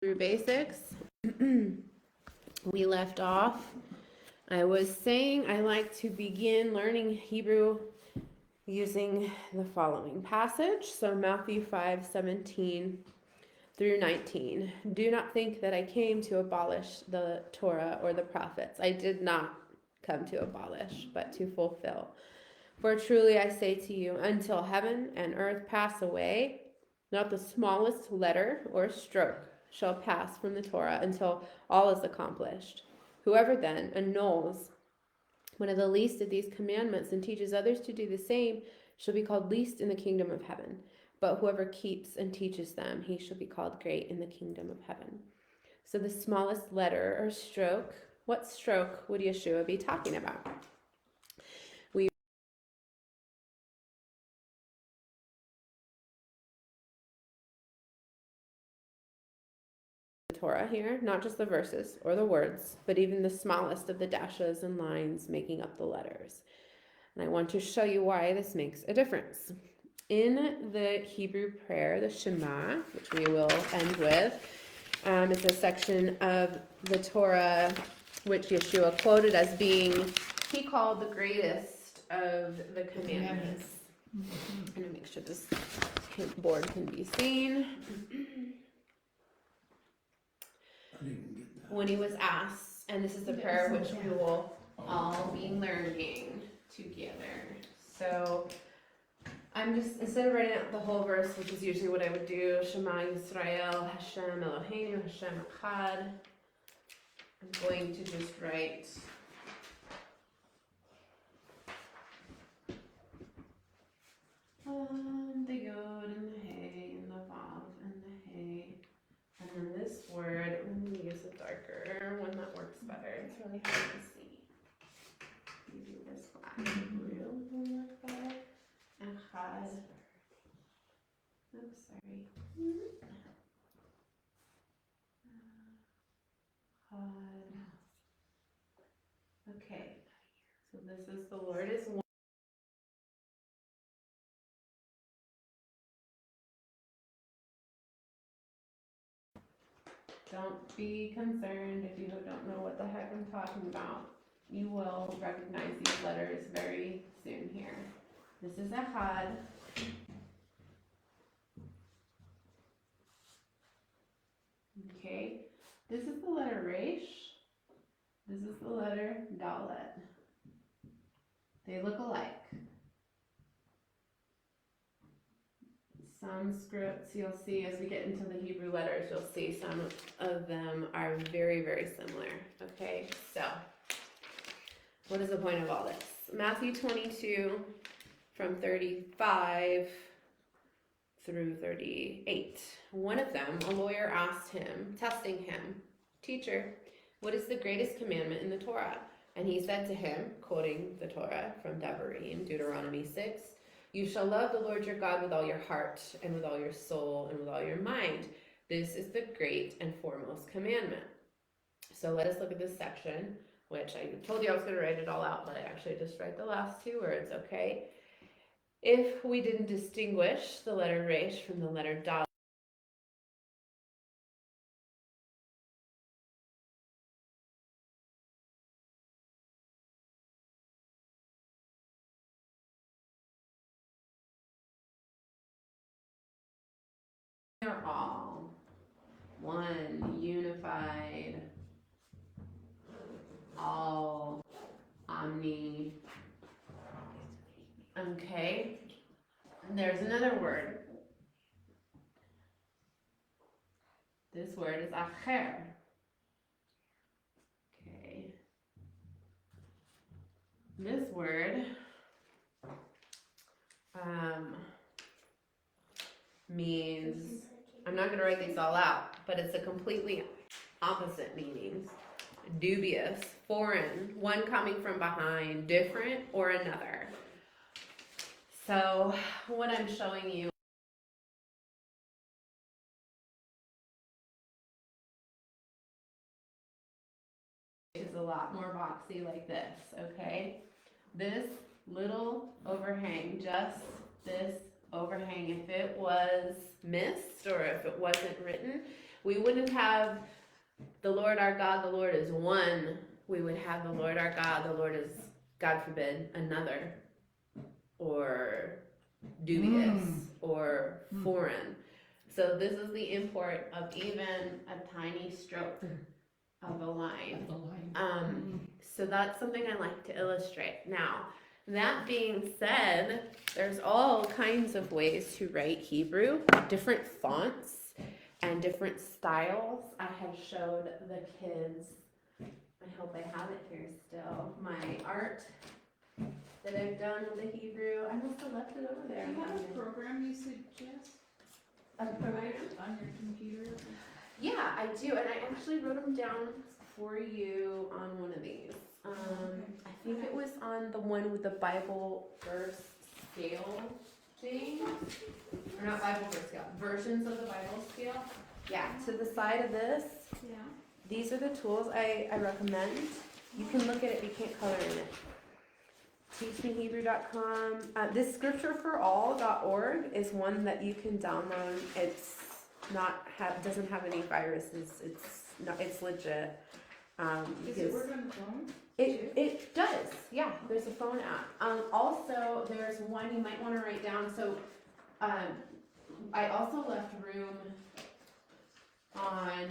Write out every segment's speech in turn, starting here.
Hebrew basics. We left off. I was saying I like to begin learning Hebrew using the following passage. So Matthew 5:17 through 19. Do not think that I came to abolish the Torah or the prophets. I did not come to abolish, but to fulfill. For truly I say to you, until heaven and earth pass away, not the smallest letter or stroke shall pass from the Torah until all is accomplished. Whoever then annuls one of the least of these commandments and teaches others to do the same shall be called least in the kingdom of heaven. But whoever keeps and teaches them, he shall be called great in the kingdom of heaven. So the smallest letter or stroke, what stroke would Yeshua be talking about? Torah here, not just the verses or the words, but even the smallest of the dashes and lines making up the letters. And I want to show you why this makes a difference. In the Hebrew prayer, the Shema, which we will end with, it's a section of the Torah which Yeshua quoted as being, he called the greatest of the commandments. I'm going to make sure this board can be seen. When he was asked, and this is the prayer which we will all be learning together. So I'm just, instead of writing out the whole verse, which is usually what I would do, Shema Yisrael, Hashem Eloheinu, Hashem Echad, I'm going to just write the Yod and the Hey and the Vav and the Hey. And then this word, I'm going to use a darker one that works better. It's really hard to see. You do this black. Real will work better. Echad. Oops, sorry. Echad. Okay. So this is the Lord is one. Don't be concerned if you don't know what the heck I'm talking about. You will recognize these letters very soon here. This is Echad. Okay. This is the letter Resh. This is the letter Dalet. They look alike. Some scripts you'll see as we get into the Hebrew letters, you'll see some of them are very, very similar. Okay, so what is the point of all this? Matthew 22 from 35 through 38. One of them, a lawyer asked him, testing him, "Teacher, what is the greatest commandment in the Torah?" And he said to him, quoting the Torah from Devarim, Deuteronomy 6, "You shall love the Lord your God with all your heart and with all your soul and with all your mind. This is the great and foremost commandment." So let us look at this section, which I told you I was going to write it all out, but I actually just write the last two words, okay? If we didn't distinguish the letter Resh from the letter Dal, they're all one, unified, all, omni. Okay, and there's another word. This word is acher. Okay. This word means, I'm not going to write these all out, but it's a completely opposite meaning. Dubious, foreign, one coming from behind, different, or another. So what I'm showing you is a lot more boxy like this, okay? This little overhang, just this overhang, if it was missed or if it wasn't written, We wouldn't have the Lord our God, the Lord is one. We would have the Lord our God, the Lord is, God forbid, another, or dubious, or foreign. So this is the import of even a tiny stroke of a line. So that's something I like to illustrate. Now, that being said, there's all kinds of ways to write Hebrew, different fonts and different styles. I had showed the kids, I hope I have it here still, my art that I've done with the Hebrew. I must have left it over there. Do you have a program you suggest? A program? On your computer? Yeah, I do, and I actually wrote them down for you on one of these. I think it was on the one with the Bible verse scale thing. Or not Bible verse scale, versions of the Bible scale. Yeah, to the side of this. Yeah. These are the tools I recommend. You can look at it, you can't color in it. TeachMeHebrew.com. This scriptureforall.org is one that you can download. It's doesn't have any viruses. It's legit. Does it work on the phone? It does. Yeah, there's a phone app. Also, there's one you might want to write down. So, I also left room on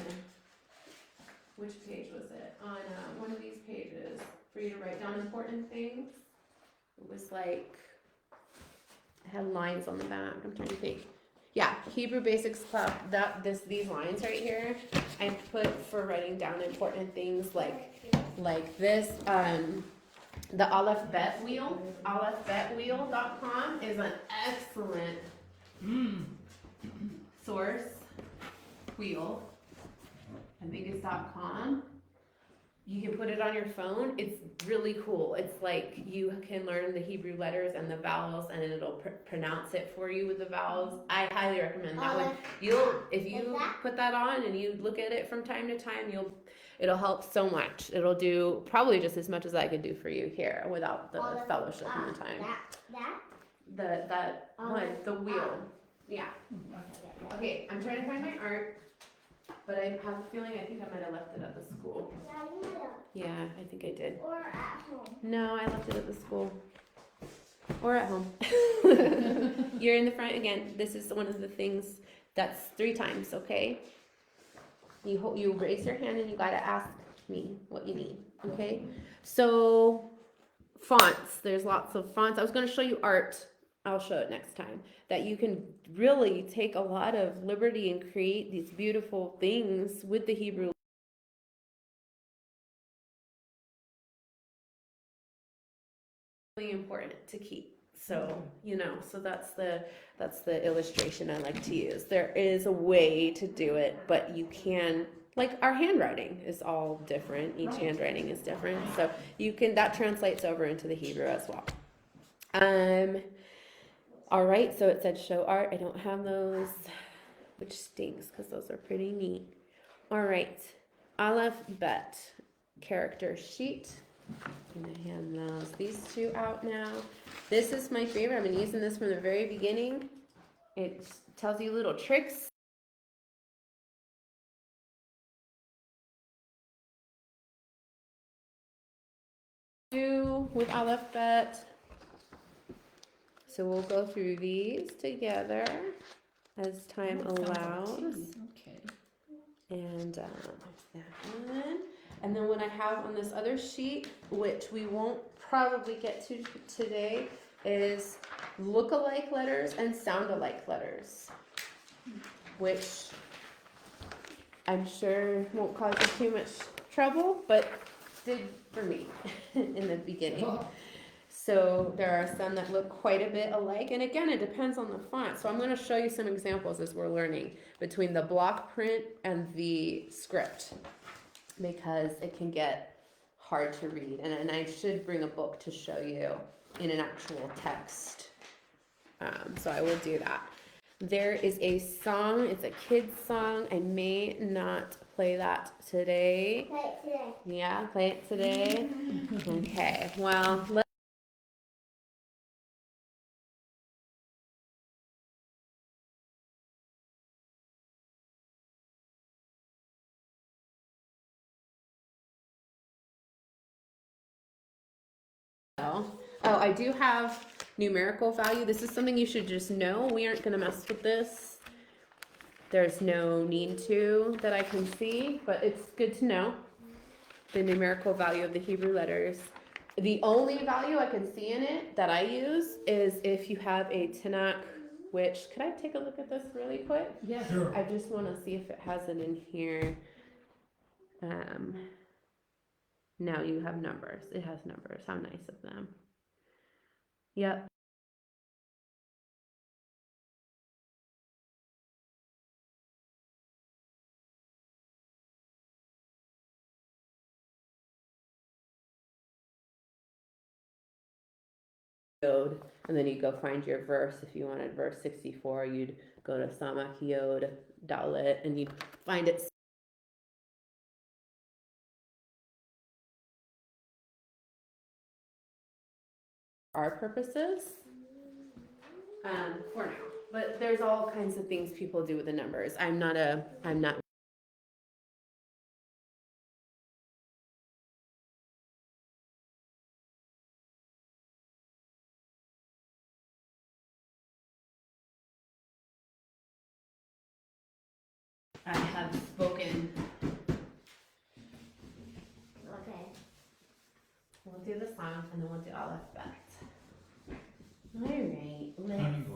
which page was it? On one of these pages for you to write down important things. It was like it had lines on the back. I'm trying to think. Yeah, Hebrew Basics Club. These lines right here, I put for writing down important things like this. The Aleph Bet Wheel. AlephBetWheel.com is an excellent source wheel. I think it's .com. You can put it on your phone. It's really cool. It's like you can learn the Hebrew letters and the vowels, and it'll pronounce it for you with the vowels. I highly recommend that one. If you put that on and you look at it from time to time, it'll help so much. It'll do probably just as much as I could do for you here without the fellowship and the time. That one, the wheel. Yeah. Okay, I'm trying to find my art. But I have a feeling I might have left it at the school. Yeah, I think I did. Or at home. No, I left it at the school. Or at home. You're in the front again. This is one of the things that's 3 times, okay? You raise your hand and you gotta ask me what you need, okay? So, fonts. There's lots of fonts. I was gonna show you art. I'll show it next time, that you can really take a lot of liberty and create these beautiful things with the Hebrew. Really important to keep. So, so that's the illustration I like to use. There is a way to do it, but you can, like our handwriting is all different. Each handwriting is different. So that translates over into the Hebrew as well. All right, so it said show art. I don't have those, which stinks because those are pretty neat. All right, Aleph Bet character sheet. I'm gonna hand these 2 out now. This is my favorite. I've been using this from the very beginning. It tells you little tricks. Do with Aleph Bet. So we'll go through these together as time allows. Okay. And that one. And then what I have on this other sheet, which we won't probably get to today, is look-alike letters and sound-alike letters, which I'm sure won't cause you too much trouble, but did for me in the beginning. So there are some that look quite a bit alike. And again, it depends on the font. So I'm going to show you some examples as we're learning between the block print and the script, because it can get hard to read. And I should bring a book to show you in an actual text. So I will do that. There is a song. It's a kid's song. I may not play that today. Play it today. Yeah, play it today. Okay. Well, know. Oh, I do have numerical value. This is something you should just know. We aren't going to mess with this. There's no need to that I can see, but it's good to know the numerical value of the Hebrew letters. The only value I can see in it that I use is if you have a Tanakh, which, could I take a look at this really quick? Yes. Sure. I just want to see if it has it in here. Now you have numbers. It has numbers. How nice of them. Yep. And then you go find your verse. If you wanted verse 64, you'd go to Samach Yod Dalet and you'd find it. Our purposes for now, but there's all kinds of things people do with the numbers. I'm not I have spoken. Okay. We'll do the song and then we'll do Aleph Bet. All right. Let's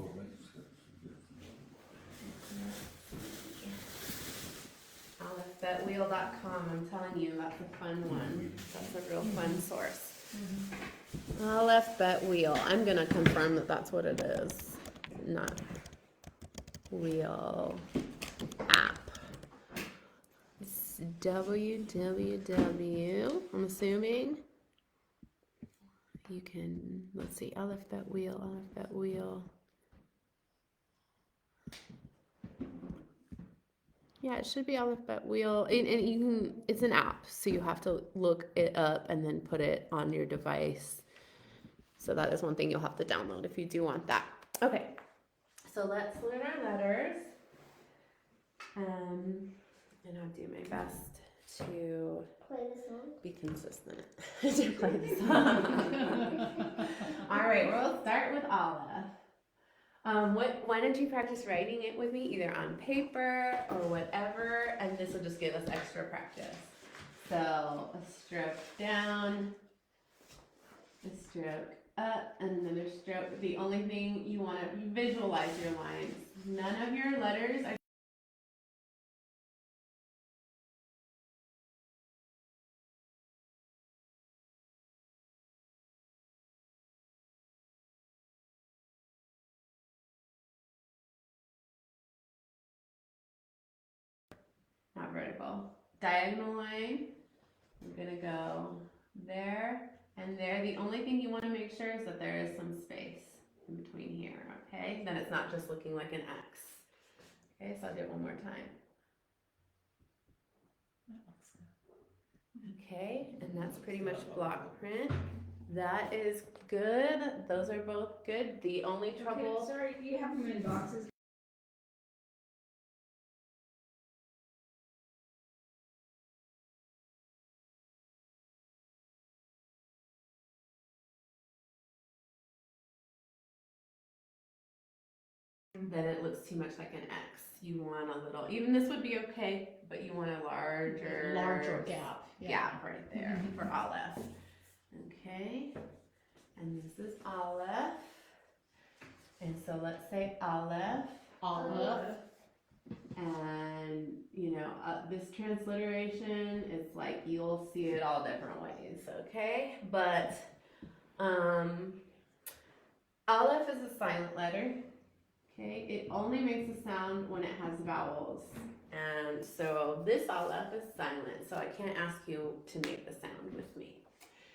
AlephBetWheel.com. I'm telling you, that's a fun one. That's a real fun source. Aleph Bet Wheel. I'm gonna confirm that that's what it is, not wheel app. It's www. I'm assuming you can. Let's see. Aleph Bet Wheel. Aleph Bet Wheel. Yeah, it should be Aleph Bet Wheel, and you can. It's an app, so you have to look it up and then put it on your device. So that is one thing you'll have to download if you do want that. Okay, so let's learn our letters, and I'll do my best to Play the song. be consistent to play the song. All right, we'll start with Aleph. Why don't you practice writing it with me, either on paper or whatever, and this will just give us extra practice. So a stroke down, a stroke up, and another stroke. The only thing you want to visualize your lines. None of your letters are not vertical. Diagonal line, we're gonna go there and there. The only thing you want to make sure is that there is some space in between here, okay? Then it's not just looking like an X. Okay, so I'll do it one more time. Okay, and that's pretty much block print. That is good. Those are both good. The only trouble. Okay, sorry, you have them in boxes. Then it looks too much like an X. You want a little, even this would be okay, but you want a larger gap. gap right there for Aleph. Okay, and this is Aleph. And so let's say Aleph. Aleph. And this transliteration is like you'll see it all different ways, okay? But Aleph is a silent letter. Okay, it only makes a sound when it has vowels. And so this Aleph is silent, so I can't ask you to make the sound with me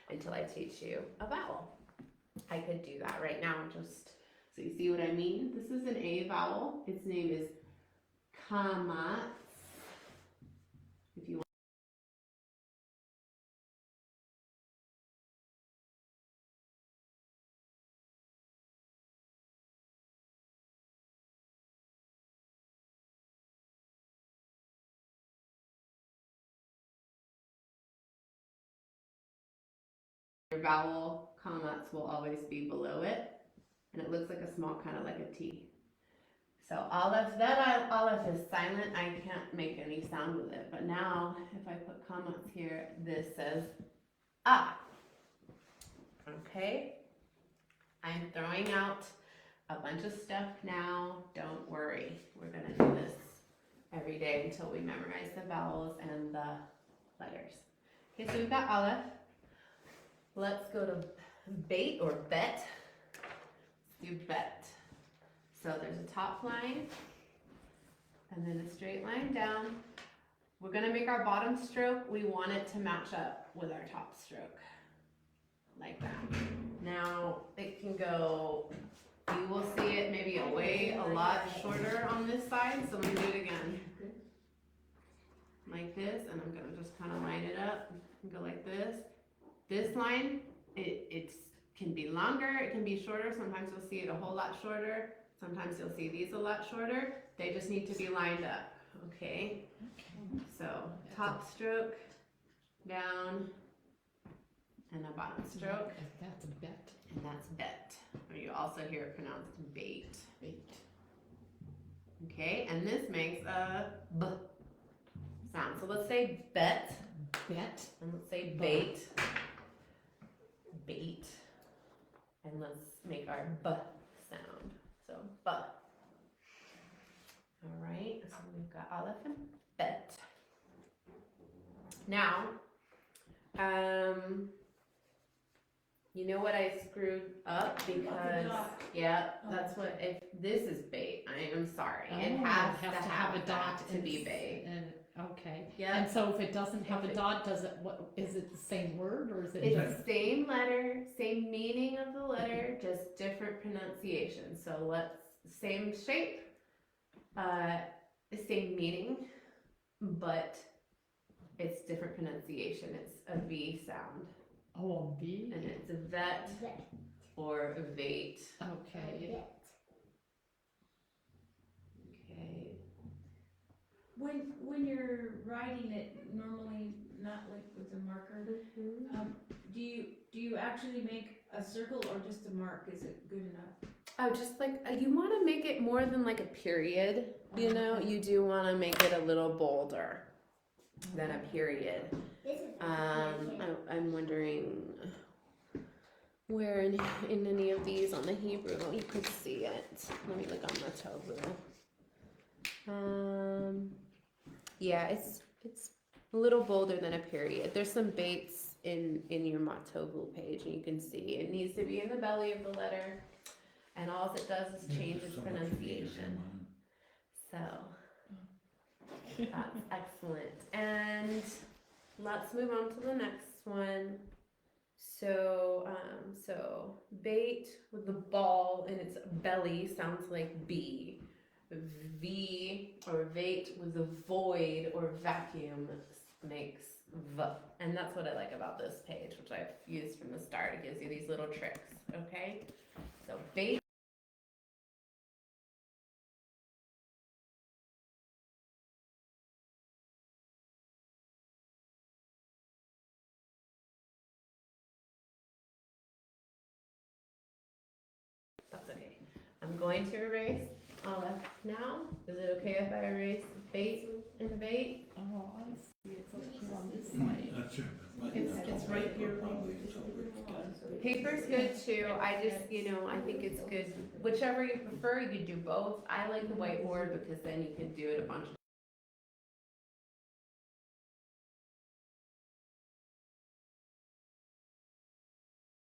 until I teach you a vowel. I could do that right now, just so you see what I mean. This is an A vowel. Its name is Kamatz. If you want. Vowel commas will always be below it, and it looks like a small, kind of like a T. So Aleph, Aleph is silent. I can't make any sound with it. But now, if I put commas here, this says ah. Okay. I'm throwing out a bunch of stuff now. Don't worry. We're gonna do this every day until we memorize the vowels and the letters. Okay, so we've got Aleph. Let's go to bait or bet. Let's do bet. So there's a top line and then a straight line down. We're gonna make our bottom stroke. We want it to match up with our top stroke, like that. Now it can go, you will see it maybe a lot shorter on this side. So let me do it again. Like this, and I'm gonna just kind of line it up and go like this. This line, it can be longer, it can be shorter. Sometimes you'll see it a whole lot shorter. Sometimes you'll see these a lot shorter. They just need to be lined up, okay? So top stroke, down, and a bottom stroke. That's a bet. And that's bet. Or you also hear it pronounced bait. Bait. Okay, and this makes a b sound. So let's say bet. Bet. And let's say bait. Bait. And let's make our b sound. So b. Alright, so we've got Aleph and bet. Now, you know what I screwed up because, yeah, that's what, if this is bait, I am sorry. It has to have a dot to be bait. And okay. Yeah. And so if it doesn't have a dot, does it? What is it? The same word or is it? It's the same letter, same meaning of the letter, just different pronunciation. So same shape, same meaning, but it's different pronunciation. It's a V sound. Oh, a V. And it's a vet or a vate. Okay. Okay. When you're writing it, normally not like with a marker, do you actually make a circle or just a mark? Is it good enough? Oh, just like you want to make it more than like a period. You know, you do want to make it a little bolder than a period. I'm wondering where in any of these on the Hebrew you could see it. Let me look on the Tobu. Yeah, it's a little bolder than a period. There's some baits in your Matovu page, and you can see it needs to be in the belly of the letter, and all it does is change its pronunciation. So that's excellent. And let's move on to the next one. So bait with the ball in its belly sounds like B. V or vate with the void or vacuum makes V. And that's what I like about this page, which I've used from the start. It gives you these little tricks, okay? So bait. That's okay. I'm going to erase Aleph now. Is it okay if I erase bait and bait? Oh, I see. It's over here on this side. It's right here. Paper's good too. I just, I think it's good. Whichever you prefer, you can do both. I like the whiteboard because then you can do it a bunch of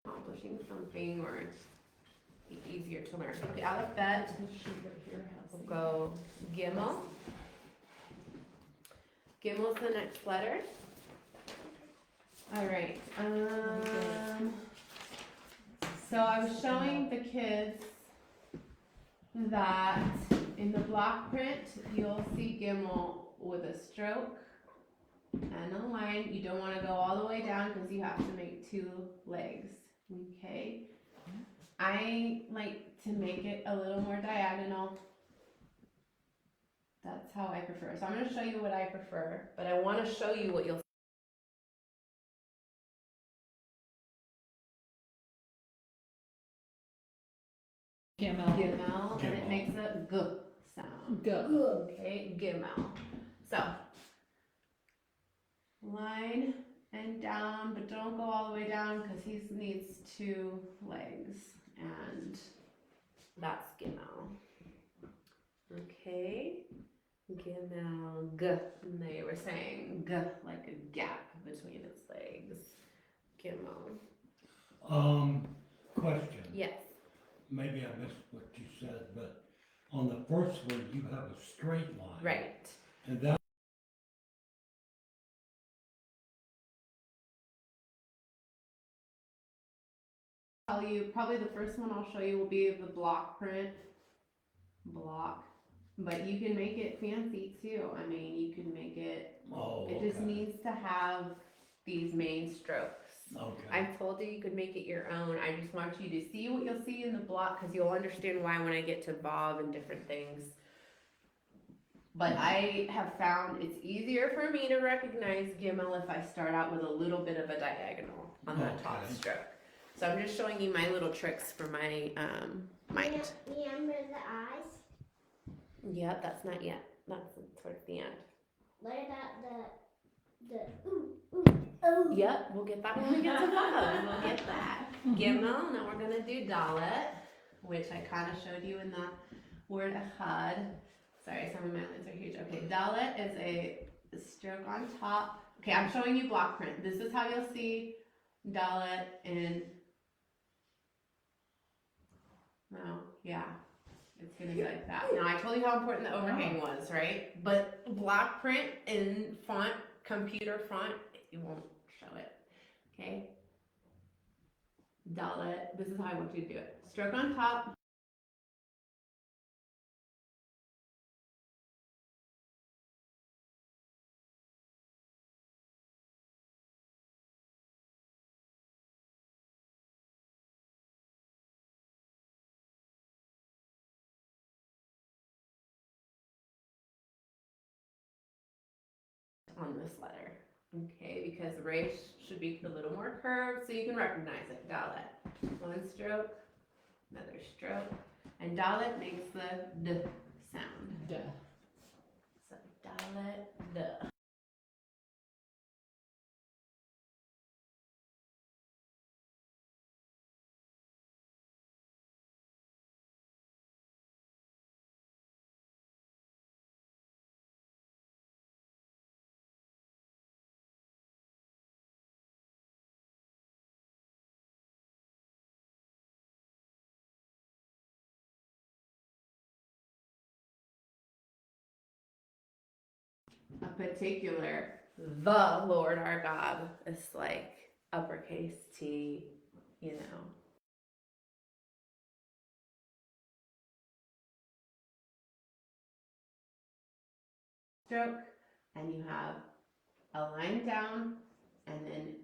accomplishing something or be easier to learn. Okay, Aleph bet. We'll go Gimel. Gimel's the next letter. All right. So I was showing the kids that in the block print, you'll see Gimel with a stroke and a line. You don't want to go all the way down because you have to make two legs. Okay. I like to make it a little more diagonal. That's how I prefer. So I'm going to show you what I prefer, but I want to show you what you'll Gimel. Gimel, and it Gimel. makes a g sound. G. Okay, Gimel. So, line and down, but don't go all the way down because he needs 2 legs, and that's Gimel. Okay, Gimel, g. And they were saying g like a gap between its legs. Gimel. Question. Yes. Maybe I missed what you said, but on the first one, you have a straight line. Right. And that, Tell you probably the first one I'll show you will be the block print. Block. But you can make it fancy too. I mean, you can make it. It just okay. needs to have these main strokes. Okay. I've told you you could make it your own. I just want you to see what you'll see in the block because you'll understand why when I get to Bob and different things. But I have found it's easier for me to recognize Gimel if I start out with a little bit of a diagonal on that top Okay. stroke. So I'm just showing you my little tricks for my mind. Remember the eyes? Yep, that's not yet. That's towards the end. What about the ooh? Yep, we'll get that when we get to Bob. We'll get that. Gimel, now we're gonna do Dalet, which I kind of showed you in that word Echad. Sorry, some of my lines are huge. Okay, Dalet is a stroke on top. Okay, I'm showing you block print. This is how you'll see Dalet in. Oh, yeah. It's gonna be like that. Now, I told you how important the overhang was, right? But block print in font, computer font, it won't show it. Okay? Dalet, this is how I want you to do it. Stroke on top. On this letter. Okay, because Resh should be a little more curved so you can recognize it. Dalet. One stroke, another stroke, and Dalet makes the D sound. Duh. So Dalet, D. A particular, the Lord our God, is like uppercase T, you know. Stroke, and you have a line down, and then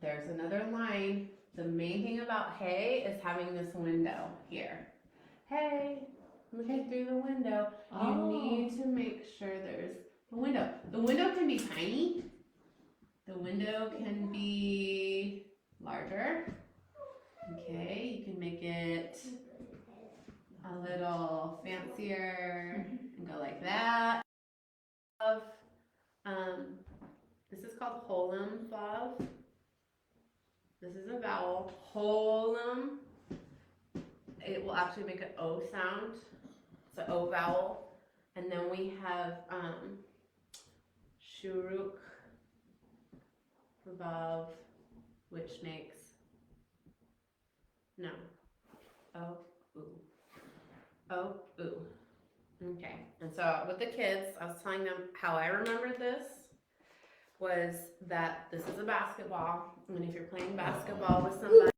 there's another line. The main thing about hey is having this window here. Hey, looking through the window. You need to make sure there's a window. The window can be tiny. The window can be larger. Okay, you can make it a little fancier and go like that. This is called holum vav. This is a vowel. Holum. It will actually make an O sound. It's an O vowel. And then we have shuruk vav, which makes no. Oh, ooh. Oh, ooh. Okay. And so with the kids, I was telling them how I remembered this was that this is a basketball, and if you're playing basketball with somebody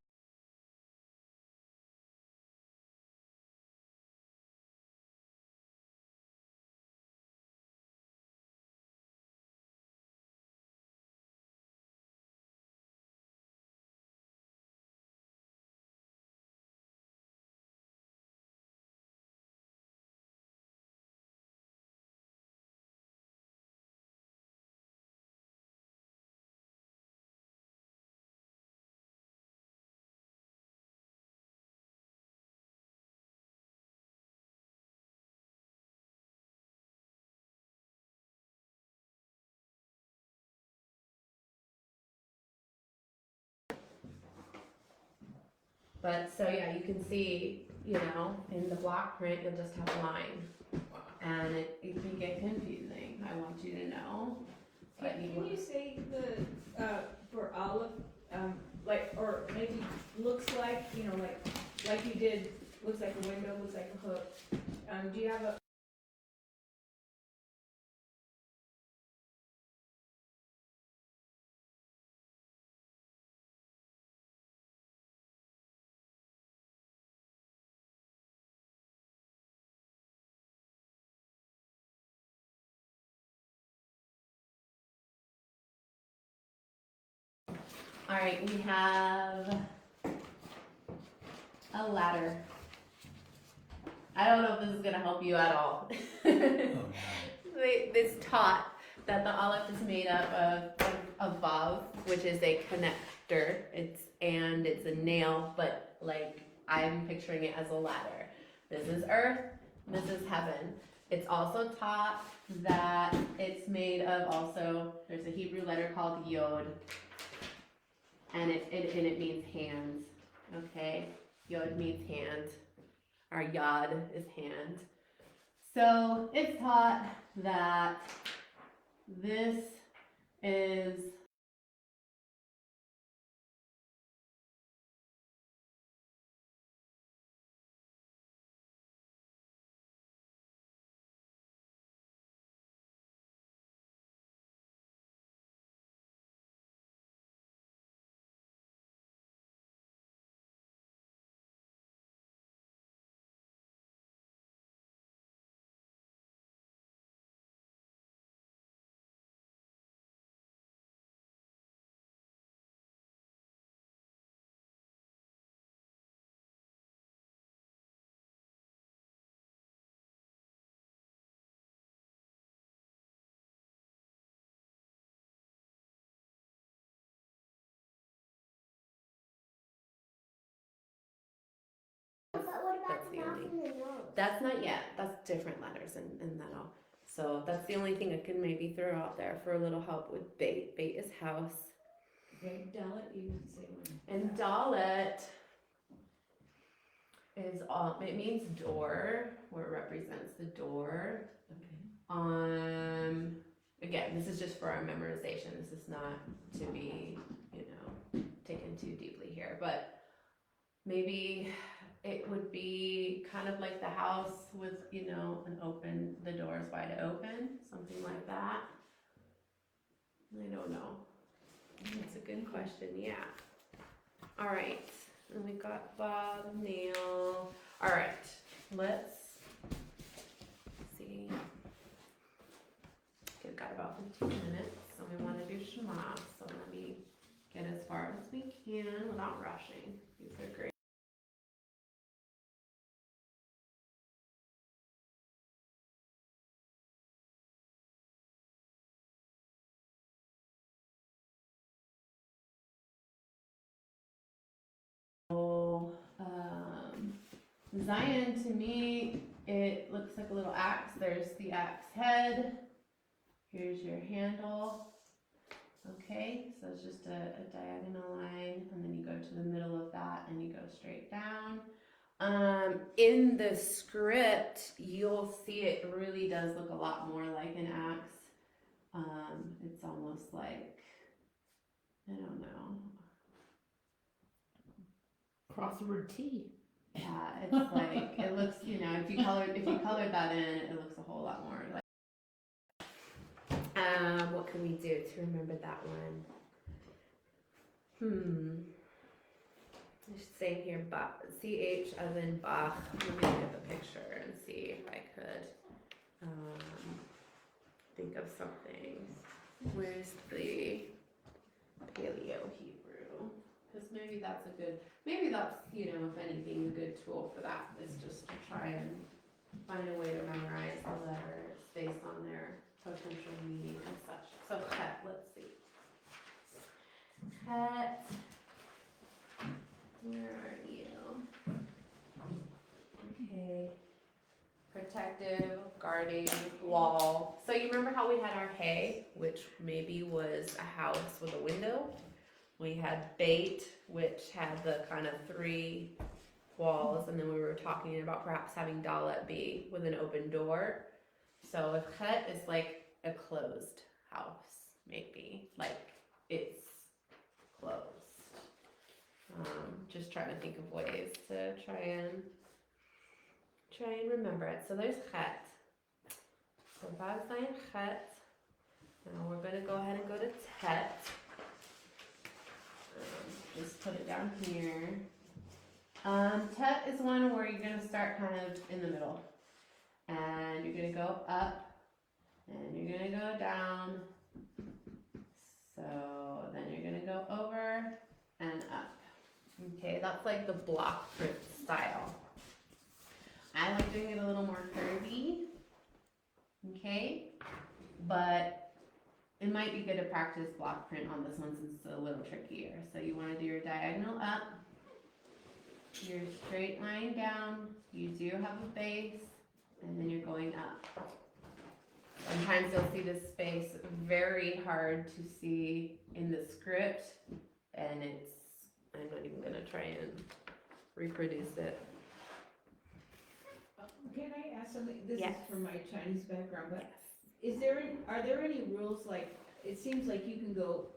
But so yeah, you can see, you know, in the block print, you'll just have a line. And it can get confusing, I want you to know. But Can you say the, for olive, like, or maybe looks like, you know, like you did, looks like a window, looks like a hook. Do you have a, All right, we have a ladder. I don't know if this is gonna help you at all. Oh, no. It's taught that the olive is made up of above, which is a connector. It's a nail, but like I'm picturing it as a ladder. This is earth. This is heaven. It's also taught that it's made of also. There's a Hebrew letter called yod, and it means hands. Okay, yod means hand. Our yod is hand. So it's taught that this is But what That's about the the mouth only- and the nose? that's not yet. That's different letters and that'll. So that's the only thing I can maybe throw out there for a little help with bait. Bait is house. okay, Dalit, you can say one. And Dalet is it means door, where it represents the door. Okay. Again, this is just for our memorization. This is not to be, taken too deeply here, but maybe it would be kind of like the house with, the doors wide open, something like that. I don't know. That's a good question, yeah. All right, and we got Bob, Neil. All right, let's see. We've got about 15 minutes, so we want to do Shema. So let me get as far as we can without rushing. These are great. Zion, to me, it looks like a little axe. There's the axe head. Here's your handle. Okay, so it's just a diagonal line, and then you go to the middle of that and you go straight down. In the script, you'll see it really does look a lot more like an axe. It's almost like, I don't know. Crossword T. Yeah, it's like, it looks, if you colored that in, it looks a whole lot more like. What can we do to remember that one? I should say here, Bach, CH as in Bach. Let me look at the picture and see if I could think of something. Where's the Paleo Hebrew? Because maybe that's if anything, a good tool for that is just to try and find a way to memorize the letters based on their potential meaning and such. So Chet, let's see. Chet, where are you? Okay. Protective, guarding, wall. So you remember how we had our hay, which maybe was a house with a window? We had bait, which had the kind of 3 walls, and then we were talking about perhaps having dalet be with an open door. So if chet is like a closed house, maybe like it's closed. Just trying to think of ways to try and remember it. So there's chet. So Vav Zayin chet. Now we're gonna go ahead and go to tet. Just put it down here. Tet is one where you're gonna start kind of in the middle, and you're gonna go up, and you're gonna go down. So then you're gonna go over and up. Okay, that's like the block print style. I like doing it a little more curvy. Okay, but it might be good to practice block print on this one since it's a little trickier. So you want to do your diagonal up, your straight line down, you do have a base, and then you're going up. Sometimes you'll see this space very hard to see in the script, and I'm not even going to try and reproduce it. Can I ask something? This Yes. is from my Chinese background, but Yes. are there any rules, like, it seems like you can go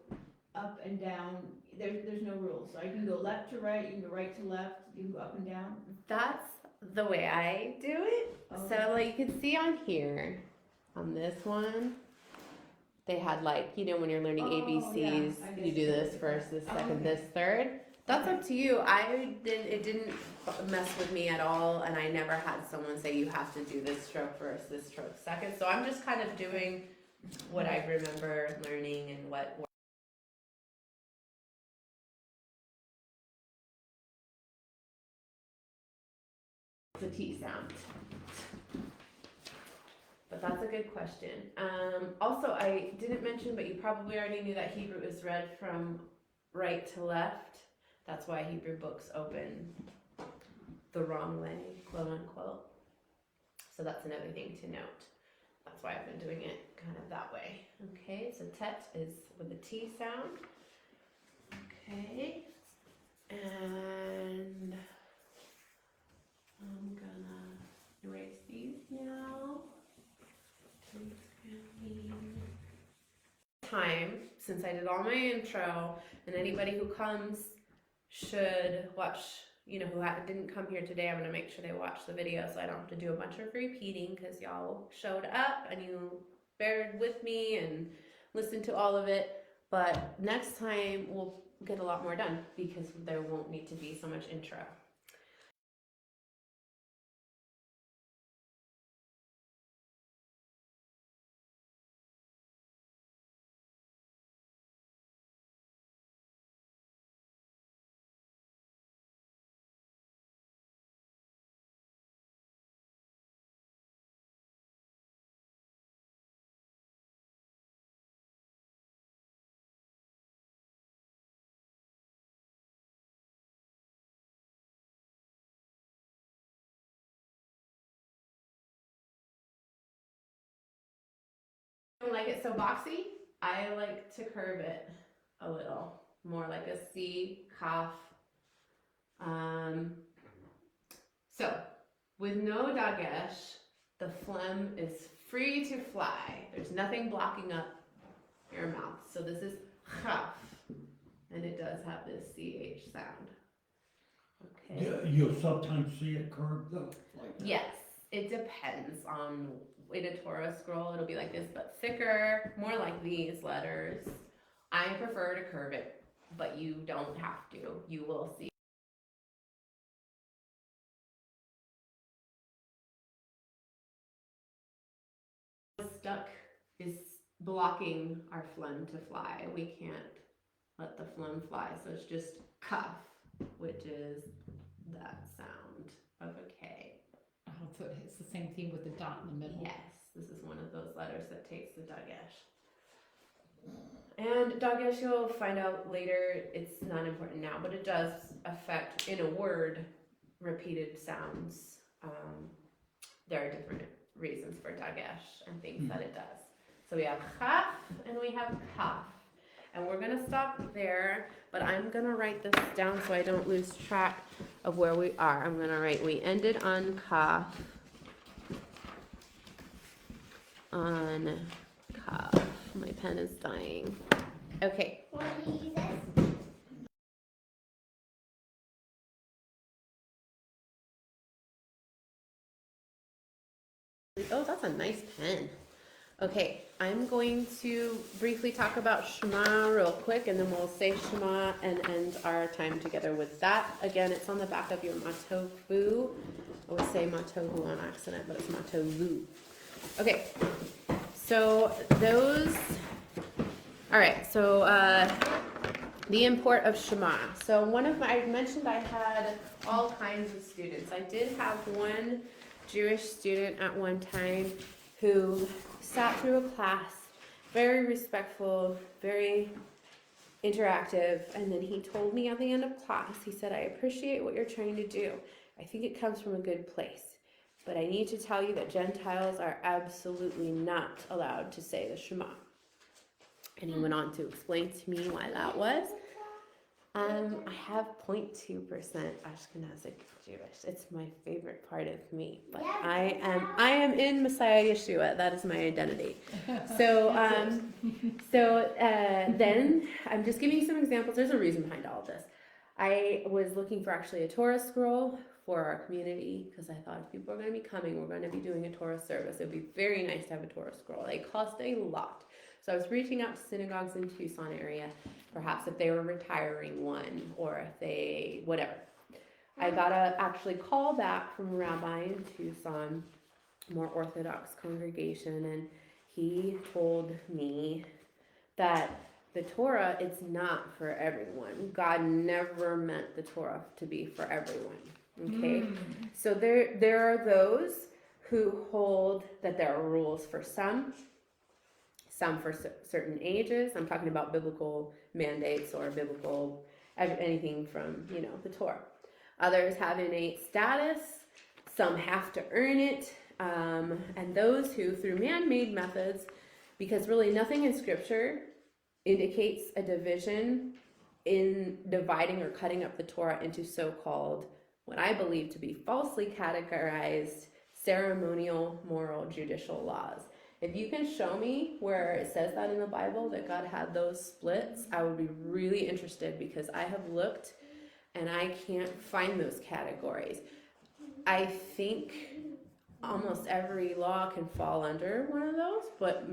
up and down, there's no rules, so you can go left to right, you can go right to left, you can go up and down? That's the way I do it. Okay. So like you can see on here, on this one, they had like, you know, when you're learning Oh, ABCs, yeah, I you guess do so. this first, this Oh, second, okay. this third. That's up to you. It didn't mess with me at all, and I never had someone say you have to do this stroke first, this stroke second. So I'm just kind of doing what I remember learning and what. The T sound. But that's a good question. Also, I didn't mention, but you probably already knew that Hebrew is read from right to left. That's why Hebrew books open the wrong way, quote unquote. So that's another thing to note. That's why I've been doing it kind of that way. Okay, so tet is with a T sound. Okay, and I'm gonna erase these now. Time, since I did all my intro, and anybody who comes should watch, you know, who didn't come here today, I'm gonna make sure they watch the video so I don't have to do a bunch of repeating, because y'all showed up and you bared with me and listened to all of it. But next time we'll get a lot more done because there won't need to be so much intro. Don't like it so boxy. I like to curve it a little more like a C, kaf. So with no dagesh, the phlegm is free to fly. There's nothing blocking up your mouth. So this is chaf, and it does have this CH sound. Okay. Yeah, you'll sometimes see it curved though, like that. Yes, it depends on, in a Torah scroll, it'll be like this, but thicker, more like these letters. I prefer to curve it, but you don't have to. You will see. Stuck is blocking our phlegm to fly. We can't let the phlegm fly, so it's just cuff, which is that sound of a K. Oh, so it's the same thing with the dot in the middle. Yes, this is one of those letters that takes the dagesh. And dagesh, you'll find out later, it's not important now, but it does affect, in a word, repeated sounds. There are different reasons for dagesh and things that it does. So we have chaf and we have kaf. And we're going to stop there, but I'm going to write this down so I don't lose track of where we are. I'm going to write, we ended on Kaf. On Kaf. My pen is dying. Okay. Want to use this? Oh, that's a nice pen. Okay, I'm going to briefly talk about Shema real quick, and then we'll say Shema and end our time together with that. Again, it's on the back of your matovu. I would say matovu on accident, but it's matovu. Okay, so those. All right, so the import of Shema. So I mentioned I had all kinds of students. I did have one Jewish student at one time who sat through a class, very respectful, very interactive, and then he told me at the end of class, he said, I appreciate what you're trying to do. I think it comes from a good place, but I need to tell you that Gentiles are absolutely not allowed to say the Shema. And he went on to explain to me why that was. I have 0.2% Ashkenazic Jewish. It's my favorite part of me. But I am in Messiah Yeshua. That is my identity. So then I'm just giving you some examples. There's a reason behind all of this. I was looking for actually a Torah scroll for our community because I thought if people are going to be coming, we're going to be doing a Torah service. It would be very nice to have a Torah scroll. They cost a lot. So I was reaching out to synagogues in Tucson area, perhaps if they were retiring one or if they, whatever. I got a actually call back from a rabbi in Tucson, more Orthodox congregation, and he told me that the Torah, it's not for everyone. God never meant the Torah to be for everyone, okay? So there are those who hold that there are rules for some for certain ages. I'm talking about biblical mandates or biblical anything from, the Torah. Others have innate status. Some have to earn it. And those who, through man-made methods, because really nothing in Scripture indicates a division in dividing or cutting up the Torah into so-called, what I believe to be falsely categorized ceremonial, moral, judicial laws. If you can show me where it says that in the Bible, that God had those splits, I would be really interested because I have looked and I can't find those categories. I think almost every law can fall under one of those, but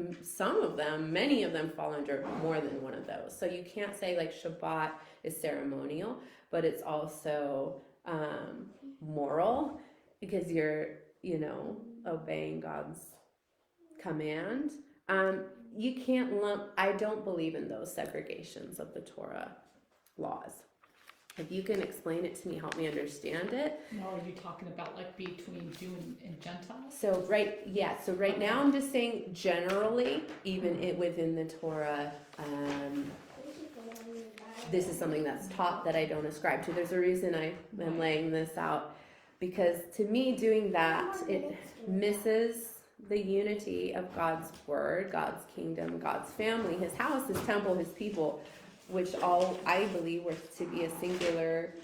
many of them fall under more than one of those. So you can't say like Shabbat is ceremonial, but it's also moral because you're, obeying God's command. You can't I don't believe in those segregations of the Torah laws. If you can explain it to me, help me understand it. No, are you talking about like between Jew and Gentiles? So right now I'm just saying generally, even within the Torah, this is something that's taught that I don't ascribe to. There's a reason I am laying this out, because to me doing that, it misses the unity of God's word, God's kingdom, God's family, his house, his temple, his people, which all I believe were to be a singular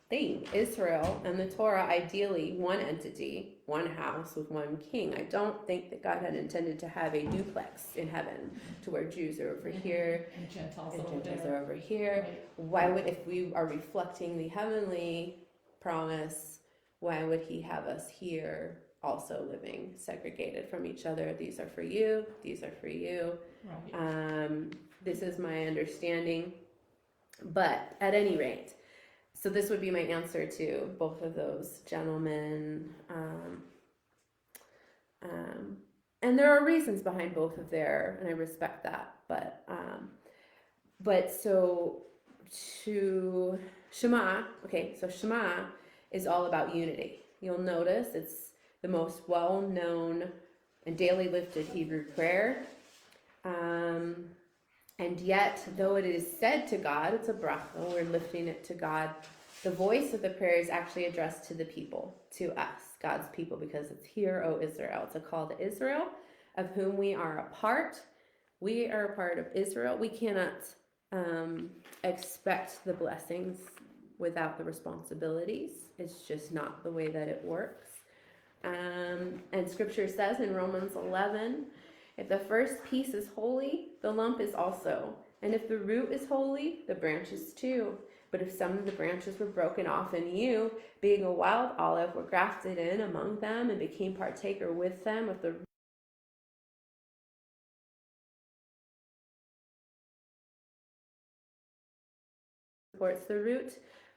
thing. Israel and the Torah, ideally one entity, one house with one king. I don't think that God had intended to have a duplex in heaven to where Jews are over here And Gentiles and over Gentiles there. are over here. Right. Why would, if we are reflecting the heavenly promise, why would he have us here also living segregated from each other? These are for you, these are for you. Right. This is my understanding. But at any rate, so this would be my answer to both of those gentlemen. And there are reasons behind both of and I respect that. But so to Shema, okay, so Shema is all about unity. You'll notice it's the most well-known and daily lifted Hebrew prayer. And yet, though it is said to God, it's a bracha, we're lifting it to God, the voice of the prayer is actually addressed to the people, to us, God's people, because it's Hear, O Israel. It's a call to Israel, of whom we are a part. We are a part of Israel. We cannot expect the blessings without the responsibilities. It's just not the way that it works. And scripture says in Romans 11, if the first piece is holy, the lump is also. And if the root is holy, the branches too. But if some of the branches were broken off and you, being a wild olive, were grafted in among them and became partaker with them of the supports the root,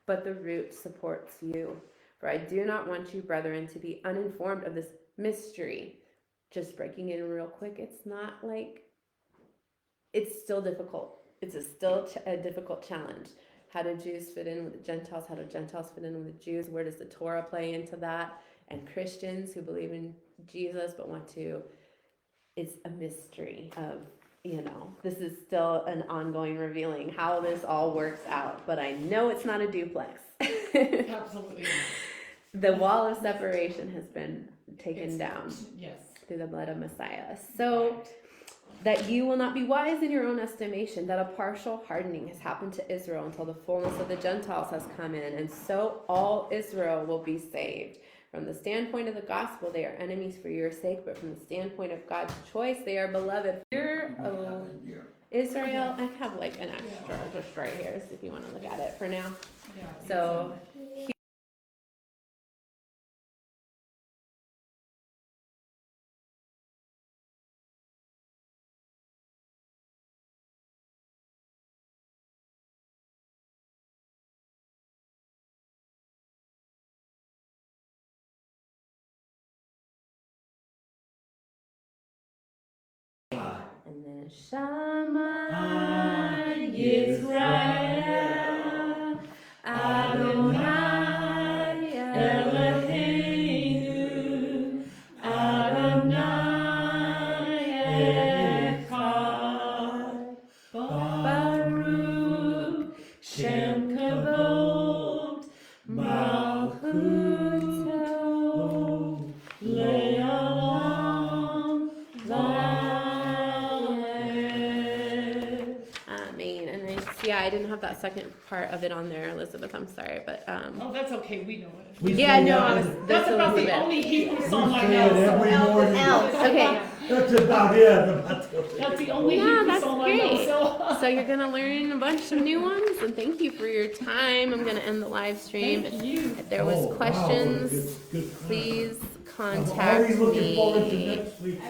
but the root supports you. For I do not want you, brethren, to be uninformed of this mystery. Just breaking in real quick, it's not like, it's still difficult. It's still a difficult challenge. How do Jews fit in with the Gentiles? How do Gentiles fit in with the Jews? Where does the Torah play into that? And Christians who believe in Jesus but want to, it's a mystery of, this is still an ongoing revealing how this all works out. But I know it's not a duplex. Absolutely not. The wall of separation has been taken down Yes. through the blood of Messiah. So that you will not be wise in your own estimation, that a partial hardening has happened to Israel until the fullness of the Gentiles has come in, and so all Israel will be saved. From the standpoint of the gospel, they are enemies for your sake, but from the standpoint of God's choice, they are beloved. You're Israel. I have like an extra just right here, so if you want to look at it for now. Yeah. So and then Shema Yisrael Adonai Eloheinu Adonai Echad Baruch Shem Kavod Malchuto Le'olam Amen. And I didn't have that second part of it on there, Elizabeth. I'm sorry, but Oh, that's okay. We know it. That's about the only Hebrew song I know. every morning. Okay. That's about it. That's the only Yeah, Hebrew that's song I great. know. So you're gonna learn a bunch of new ones, and thank you for your time. I'm gonna end the live stream. Thank you. If there was questions, please I'm contact already looking forward to me. next week.